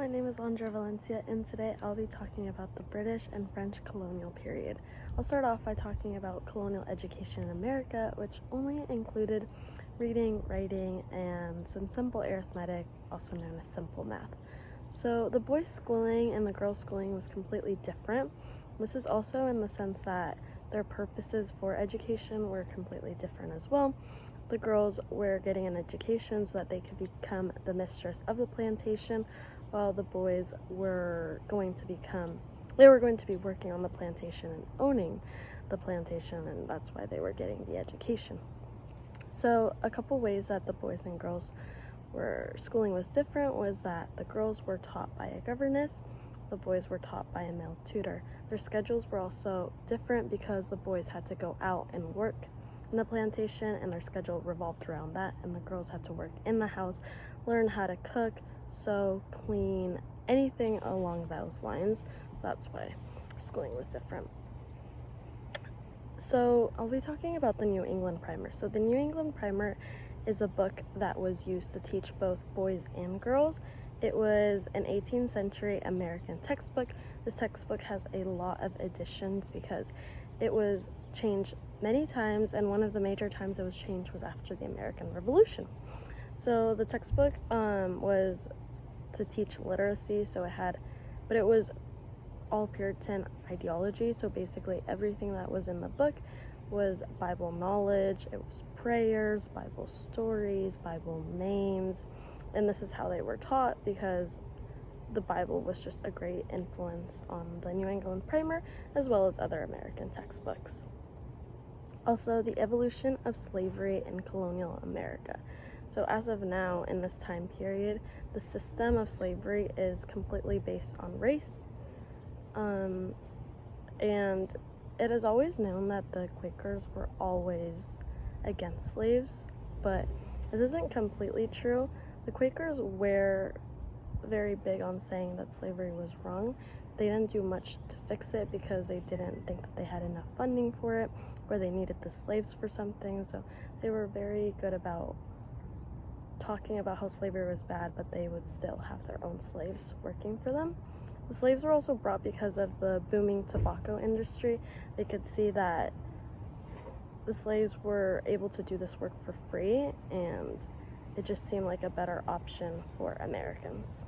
my name is Andrea Valencia, and today I'll be talking about the British and French colonial period. I'll start off by talking about colonial education in America, which only included reading, writing, and some simple arithmetic, also known as simple math. So the boys' schooling and the girls' schooling was completely different. This is also in the sense that their purposes for education were completely different as well. The girls were getting an education so that they could become the mistress of the plantation, while the boys were going to be working on the plantation and owning the plantation, and that's why they were getting the education. So a couple ways that the boys and girls schooling was different was that the girls were taught by a governess, the boys were taught by a male tutor. Their schedules were also different because the boys had to go out and work in the plantation, and their schedule revolved around that, and the girls had to work in the house, learn how to cook, sew, clean, anything along those lines. That's why schooling was different. So I'll be talking about the New England Primer. So the New England Primer is a book that was used to teach both boys and girls. It was an 18th century American textbook. This textbook has a lot of additions because it was changed many times, and one of the major times it was changed was after the American Revolution. So the textbook was to teach literacy, but it was all Puritan ideology. So basically everything that was in the book was Bible knowledge. It was prayers, Bible stories, Bible names, and this is how they were taught because the Bible was just a great influence on the New England Primer as well as other American textbooks. Also, the evolution of slavery in colonial America. So as of now, in this time period, the system of slavery is completely based on race. And it is always known that the Quakers were always against slaves, but this isn't completely true. The Quakers were very big on saying that slavery was wrong. They didn't do much to fix it because they didn't think that they had enough funding for it, or they needed the slaves for something. So they were very good about talking about how slavery was bad, but they would still have their own slaves working for them. The slaves were also brought because of the booming tobacco industry. They could see that the slaves were able to do this work for free, and it just seemed like a better option for Americans.